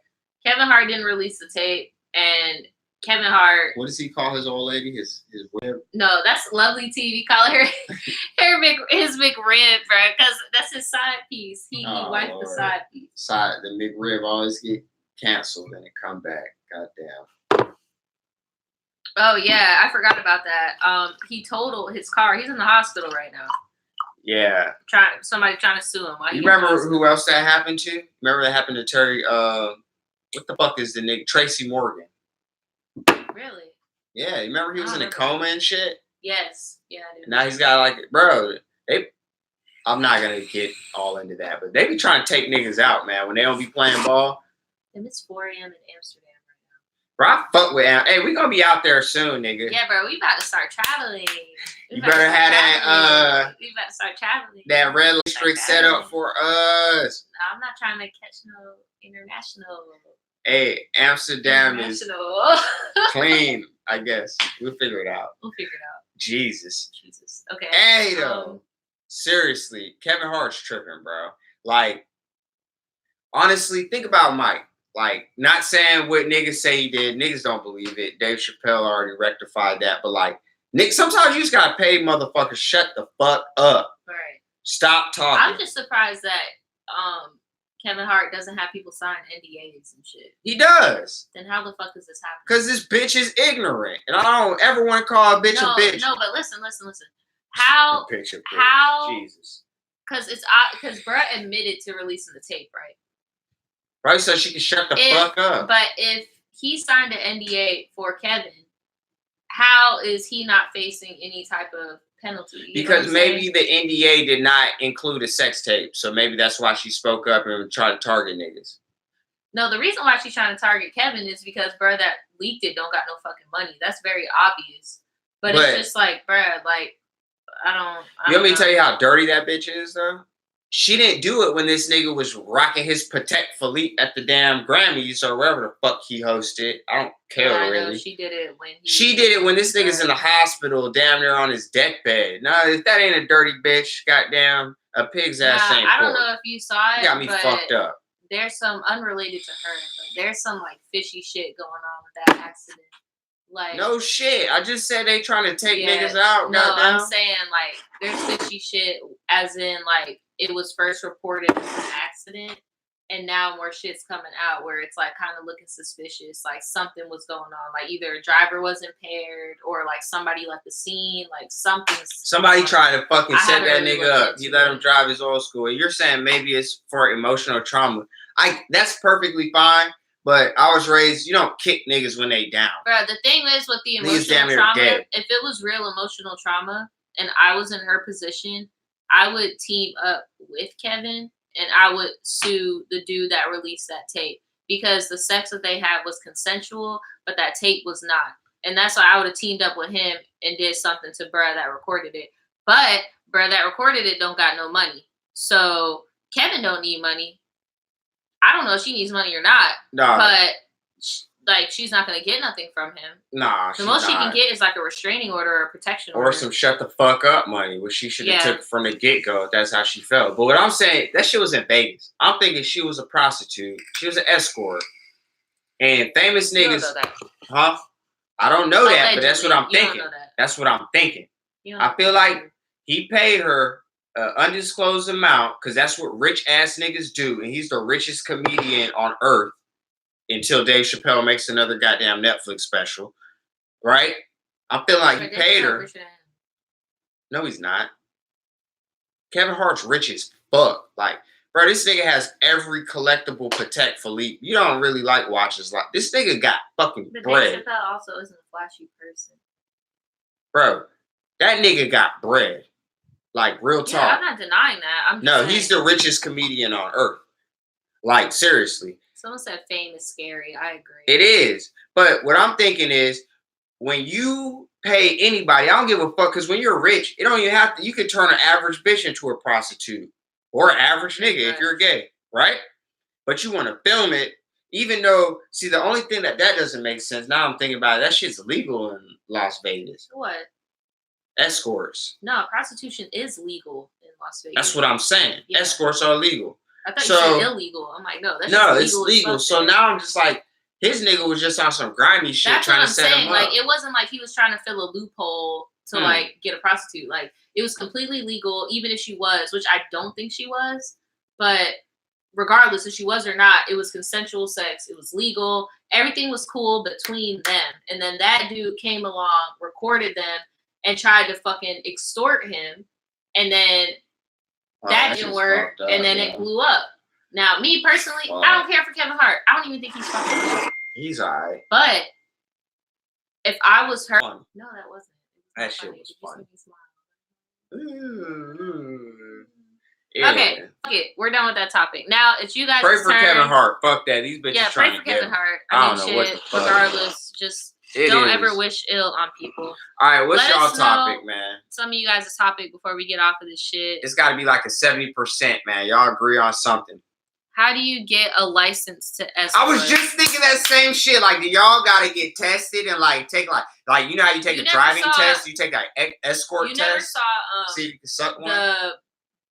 Kevin Hart didn't release the tape, and Kevin Hart... What does he call his old lady? His rib? No, that's Lovely T. We call her his McRib, bro, because that's his side piece. He wiped the side piece. The McRib always get canceled and it come back. Goddamn. Oh, yeah, I forgot about that. He totaled his car. He's in the hospital right now. Yeah. Somebody trying to sue him. You remember who else that happened to? Remember that happened to Terry, what the fuck is the nigga? Tracy Morgan. Really? Yeah, you remember he was in a coma and shit? Yes. Yeah, I do. Now he's got like, bro, I'm not going to get all into that, but they be trying to take niggas out, man, when they don't be playing ball. And it's 4 a.m. in Amsterdam. Bro, I fuck with him. Hey, we gonna be out there soon, nigga. Yeah, bro, we about to start traveling. You better have that, we about to start traveling. That red district set up for us. No, I'm not trying to catch no international. Hey, Amsterdam is clean, I guess. We'll figure it out. Jesus. Okay. Hey, though. Seriously, Kevin Hart's tripping, bro. Like, honestly, think about Mike. Like, not saying what niggas say he did. Niggas don't believe it. Dave Chappelle already rectified that. But, like, Nick, sometimes you just got to pay motherfuckers shut the fuck up. Right. Stop talking. I'm just surprised that Kevin Hart doesn't have people sign NDAs and shit. He does. Then how the fuck is this happening? Because this bitch is ignorant. And I don't ever want to call a bitch a bitch. No, but listen. How? Jesus. Because Brett admitted to releasing the tape, right? Right, so she can shut the fuck up. But if he signed an NDA for Kevin, how is he not facing any type of penalty? Because maybe the NDA did not include a sex tape. So maybe that's why she spoke up and tried to target niggas. No, the reason why she's trying to target Kevin is because, bro, that leaked it don't got no fucking money. That's very obvious. But it's just like, bro, like, I don't you want me to tell you how dirty that bitch is, though? She didn't do it when this nigga was rocking his Patek Philippe at the damn Grammys or wherever the fuck he hosted. I don't care, really. She did it when She did it when this nigga's in the hospital, damn near on his deathbed. Nah, if that ain't a dirty bitch, goddamn, a pig's ass ain't I don't know if you saw it. You got me fucked up. There's some, unrelated to her, but there's some, like, fishy shit going on with that accident. Like, no shit. I just said they trying to take niggas out. No, I'm saying, like, there's fishy shit as in, like, it was first reported as an accident, and now more shit's coming out where it's, like, kind of looking suspicious. Like, something was going on. Like, either a driver was impaired or, like, somebody left the scene. Like, somebody tried to fucking set that nigga up. He let him drive his old school. You're saying maybe it's for emotional trauma. That's perfectly fine. But I was raised, you don't kick niggas when they down. Bro, the thing is with the emotional trauma, if it was real emotional trauma and I was in her position, I would team up with Kevin and I would sue the dude that released that tape because the sex that they had was consensual, but that tape was not. And that's why I would have teamed up with him and did something to bruh that recorded it. But bruh that recorded it don't got no money. So Kevin don't need money. I don't know if she needs money or not. No. But, she's not going to get nothing from him. Nah, the most she can get is, like, a restraining order or a protection order. Or some shut the fuck up money, which she should have took from the get-go if that's how she felt. But what I'm saying, that shit was in Vegas. I'm thinking she was a prostitute. She was an escort. And famous niggas... You don't know that. Huh? I don't know that, but that's what I'm thinking. That's what I'm thinking. I feel like he paid her undisclosed amount because that's what rich ass niggas do, and he's the richest comedian on earth. until Dave Chappelle makes another goddamn Netflix special, right? I'm feeling like you paid her. No, he's not. Kevin Hart's rich as fuck. Like, bro, this nigga has every collectible Patek Philippe. You don't really like watches like this. Nigga got fucking bread. Dave Chappelle also isn't a flashy person. Bro, that nigga got bread. Like, real talk. Yeah, I'm not denying that. No, he's the richest comedian on earth. Like, seriously. Someone said fame is scary. I agree. It is. But what I'm thinking is, when you pay anybody, I don't give a fuck, because when you're rich, it don't even have to, you can turn an average bitch into a prostitute. Or an average nigga if you're gay, right? But you want to film it, even though, see, the only thing that doesn't make sense, now I'm thinking about it, that shit's illegal in Las Vegas. What? Escorts. No, prostitution is legal in Las Vegas. That's what I'm saying. Yeah. Escorts are illegal. I thought you said illegal. I'm like, no, that's just legal. It's legal. So now I'm just like, his nigga was just on some grimy shit trying to set him up. Like, it wasn't like he was trying to fill a loophole to like get a prostitute. Like, it was completely legal, even if she was, which I don't think she was. But regardless if she was or not, it was consensual sex. It was legal. Everything was cool between them. And then that dude came along, recorded them, and tried to fucking extort him. And then that didn't work. And then it blew up. Now, me personally, I don't care for Kevin Hart. I don't even think he's fucking good. He's alright. But if I was her, no, that wasn't. That shit was funny. Yeah. Okay, fuck it. We're done with that topic. Now it's you guys. Pray for Kevin Hart. Fuck that. These bitches. Yeah, pray for Kevin Hart. I don't know what the fuck. Regardless, just don't ever wish ill on people. All right, what's y'all topic, man? Some of you guys' topic before we get off of this shit. It's got to be like a 70%, man. Y'all agree on something. How do you get a license to escort? I was just thinking that same shit. Like, do y'all gotta get tested and like take like you know how you take a driving test? You take an escort test. You never saw see if you can suck one. The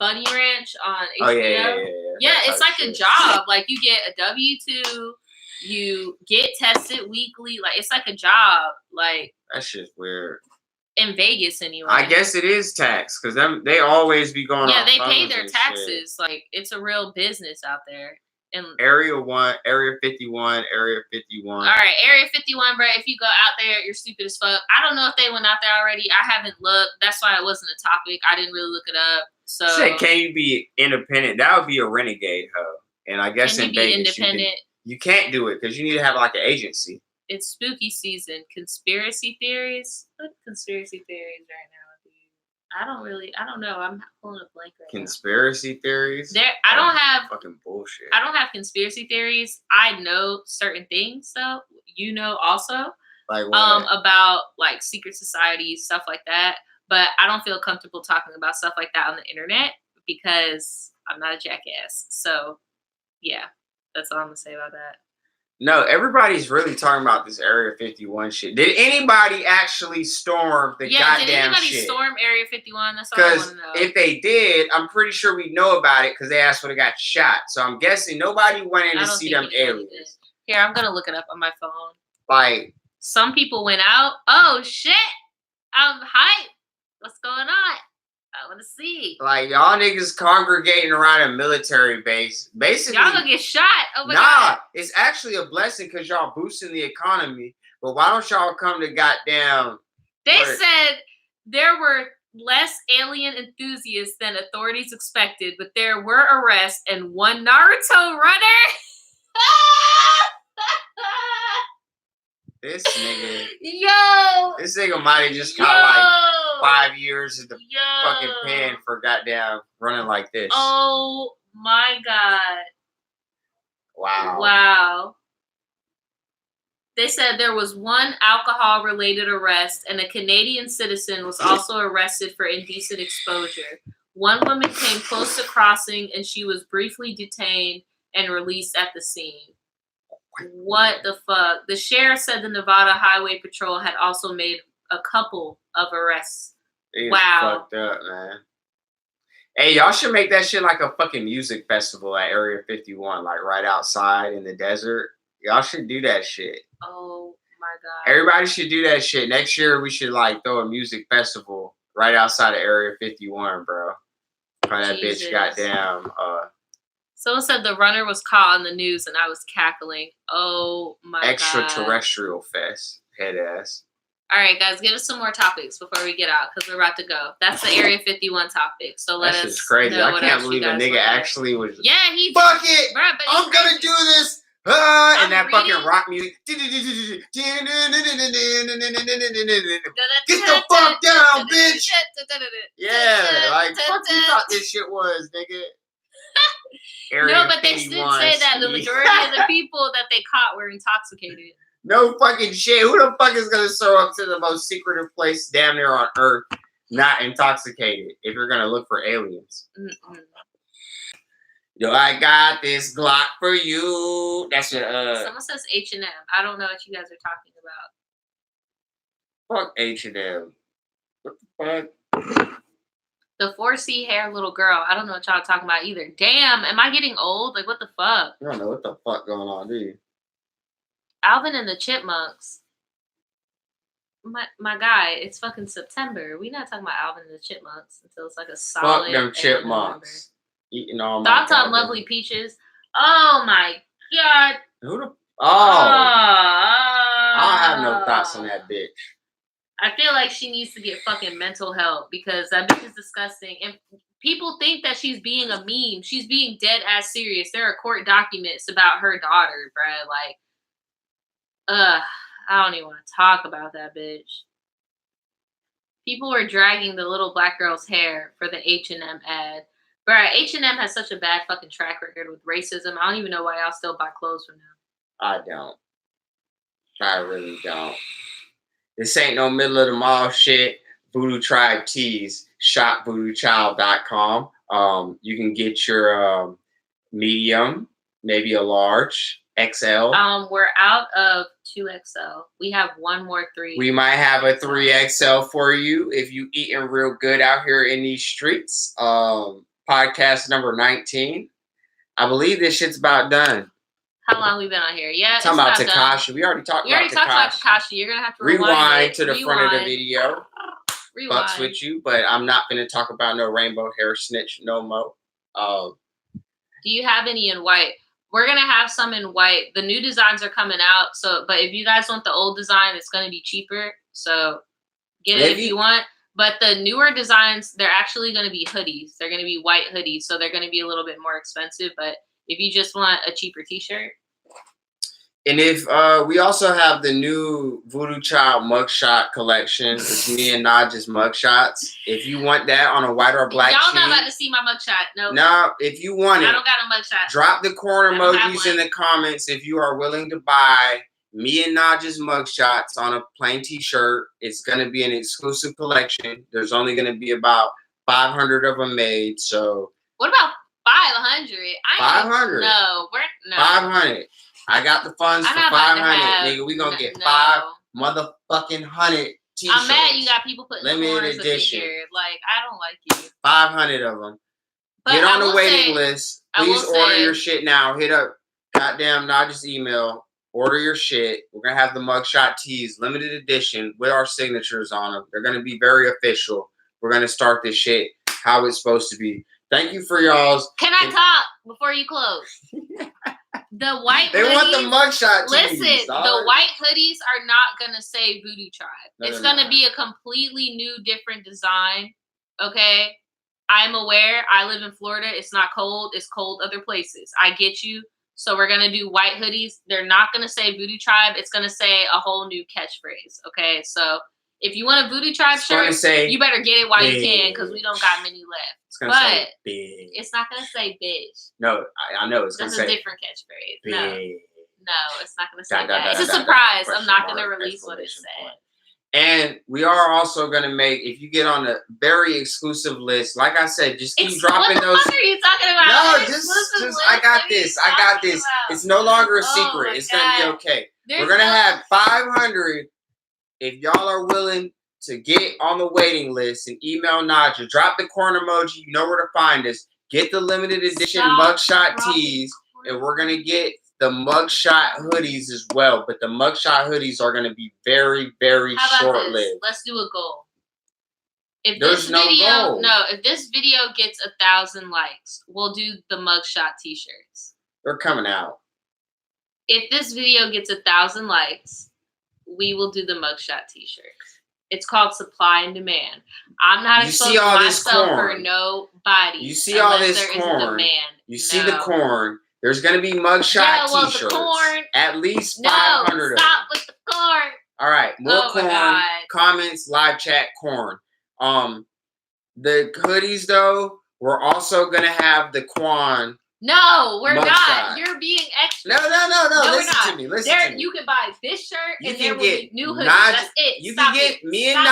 Bunny Ranch on HBO. Oh yeah. Yeah, it's like a job. Like, you get a W-2. You get tested weekly. Like, it's like a job. Like, that shit's weird. In Vegas, anyway. I guess it is tax because they always be going. Yeah, they pay their taxes. Shit. Like, it's a real business out there. And Area 1, Area 51, Area 51. All right, Area 51, bro. If you go out there, you're stupid as fuck. I don't know if they went out there already. I haven't looked. That's why it wasn't a topic. I didn't really look it up. So, shit, can you be independent? That would be a renegade hoe. And I guess in Vegas, you can't do it because you need to have like an agency. It's spooky season. Conspiracy theories? What conspiracy theories right now, dude? I don't know. I'm pulling a blank right now. Conspiracy theories? I don't have fucking bullshit. I don't have conspiracy theories. I know certain things, though. You know also. Like what? About like secret societies, stuff like that. But I don't feel comfortable talking about stuff like that on the internet because I'm not a jackass. So yeah, that's all I'm gonna say about that. No, everybody's really talking about this Area 51 shit. Did anybody actually storm the goddamn shit? Did anybody storm Area 51? That's all I want to know. Because if they did, I'm pretty sure we know about it because they asked when it got shot. So I'm guessing nobody went in to see them aliens. Here, I'm going to look it up on my phone. Like, some people went out. Oh, shit. I'm hyped. What's going on? I want to see. Like, y'all niggas congregating around a military base. Basically, y'all gonna get shot. Oh my God. It's actually a blessing because y'all boosting the economy. But why don't y'all come to goddamn... They said there were less alien enthusiasts than authorities expected, but there were arrests and one Naruto runner. This nigga... Yo! This nigga might have just got like 5 years at the fucking pen for goddamn running like this. Oh my God. Wow. They said there was one alcohol-related arrest and a Canadian citizen was also arrested for indecent exposure. One woman came close to crossing and she was briefly detained and released at the scene. What the fuck? The sheriff said the Nevada Highway Patrol had also made a couple of arrests. Wow. Fucked up, man. Hey, y'all should make that shit like a fucking music festival at Area 51, like right outside in the desert. Y'all should do that shit. Oh my God. Everybody should do that shit. Next year we should like throw a music festival right outside of Area 51, bro. Probably that bitch goddamn Someone said the runner was caught on the news and I was cackling. Oh my god. Extraterrestrial fest. Head ass. All right, guys, give us some more topics before we get out because we're about to go. That's the Area 51 topic. So let us. That's just crazy. Know I can't believe a nigga actually was. Yeah, he. Fuck it! Bro, I'm gonna do this! And that fucking rock music. Get the fuck down, bitch! Yeah, like, fuck you thought this shit was, nigga. No, but they did say that the majority of the people that they caught were intoxicated. No fucking shit. Who the fuck is gonna show up to the most secretive place damn near on Earth not intoxicated if you're gonna look for aliens? Mm-mm. Yo, I got this Glock for you. That's what someone says H&M. I don't know what you guys are talking about. Fuck H&M. What the fuck? The 4C hair little girl. I don't know what y'all are talking about either. Damn, am I getting old? Like, what the fuck? You don't know what the fuck going on, do you? Alvin and the Chipmunks. My guy, it's fucking September. We not talking about Alvin and the Chipmunks until it's like a solid. Fuck them chipmunks. Eating all my thoughts on Lovely Peaches. Oh my god. Who the I don't have no thoughts on that bitch. I feel like she needs to get fucking mental help because that bitch is disgusting. And people think that she's being a meme. She's being dead ass serious. There are court documents about her daughter, bruh. Like, I don't even want to talk about that bitch. People were dragging the little black girl's hair for the H&M ad. Bruh, H&M has such a bad fucking track record with racism. I don't even know why y'all still buy clothes from them. I don't. I really don't. This ain't no middle of the mall shit. Voodoo Tribe Tees. ShopVoodooChild.com. You can get your medium, maybe a large, XL. We're out of 2XL. We have one more 3. We might have a 3XL for you if you eating real good out here in these streets. Podcast number 19. I believe this shit's about done. How long we been on here? Yeah, talking about Tekashi. We already talked about Tekashi. You're gonna have to rewind to the front of the video. Rewind. Fucks with you, but I'm not gonna talk about no rainbow hair snitch no more. Do you have any in white? We're gonna have some in white. The new designs are coming out. So, but if you guys want the old design, it's gonna be cheaper. So get it if you want. But the newer designs, they're actually gonna be hoodies. They're gonna be white hoodies, so they're gonna be a little bit more expensive. But if you just want a cheaper t-shirt. And if we also have the new Voodoo Child mugshot collection. It's me and Nadja's mugshots. If you want that on a white or black y'all not about to see my mugshot. No, if you want it. I don't got a mugshot. Drop the corn emojis in the comments if you are willing to buy me and Nadja's mugshots on a plain t-shirt. It's going to be an exclusive collection. There's only going to be about 500 of them made. So what about 500? 500. No. 500. I got the funds for 500. Nigga, we gonna get 5 motherfucking 100 t-shirts. I'm mad you got people putting limited edition. Here. Like, I don't like you. 500 of them. But get on the waiting list. Please order your shit now. Hit up goddamn Nadja's email. Order your shit. We're gonna have the mugshot tees, limited edition, with our signatures on them. They're gonna be very official. We're gonna start this shit how it's supposed to be. Thank you for y'all's. Can I talk before you close? The white they hoodies, want the mugshot tees. Listen, the white hoodies are not going to say Voodoo Tribe. It's going to be a completely new, different design. Okay? I'm aware. I live in Florida. It's not cold. It's cold other places. I get you. So we're going to do white hoodies. They're not going to say Voodoo Tribe. It's going to say a whole new catchphrase. Okay? So if you want a Voodoo Tribe shirt, you better get it while you can because we don't got many left. It's gonna say big. It's not gonna say bitch. No, I know it's gonna say. That's a different catchphrase. Big. No, it's not gonna say that. It's a surprise. I'm not gonna release what it said. And we are also gonna make, if you get on a very exclusive list, like I said, just keep dropping those. What are you talking about? No, just I got this. I got this. It's no longer a secret. It's gonna be okay. We're gonna have 500. If y'all are willing to get on the waiting list and email Nadja, drop the corn emoji. You know where to find us. Get the limited edition mugshot tees, and we're gonna get the mugshot hoodies as well. But the mugshot hoodies are gonna be very, very short-lived. Let's do a goal. If this video gets 1,000 likes, we'll do the mugshot t-shirts. They're coming out. If this video gets 1,000 likes, we will do the mugshot t-shirts. It's called supply and demand. I'm not exposing myself for nobody. You see all this corn. You see the corn. There's going to be mugshot t-shirts. The corn. At least 500 of them. Stop with the corn. All right. More corn. Comments, live chat, corn. The hoodies, though, we're also going to have the Quan. No, we're not. You're being extra. No. Listen to me. You can buy this shirt and there will be new hoodies. That's it. You can get me and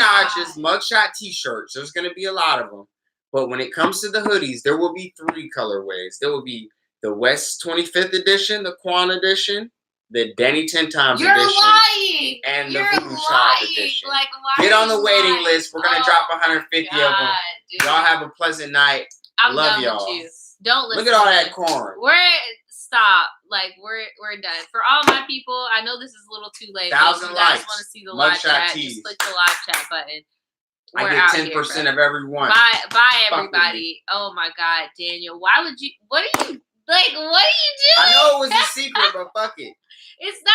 Nadja's mugshot t-shirts. There's going to be a lot of them. But when it comes to the hoodies, there will be 3 colorways. There will be the West 25th edition, the Quan edition, the Denny 10 Times edition. You're lying. And the Voodoo Child edition. Get on the waiting list. We're going to drop 150 of them. Dude. Y'all have a pleasant night. I'm Love done y'all. With you. Don't listen. Look at all that corn. Stop. We're done. For all my people, I know this is a little too late. 1,000 likes. You guys want to see the live chat? Just click the live chat button. I get 10% of every one. Bye, everybody. Oh my God, Daniel. Why would you? What are you doing? I know it was a secret, but fuck it. It's not.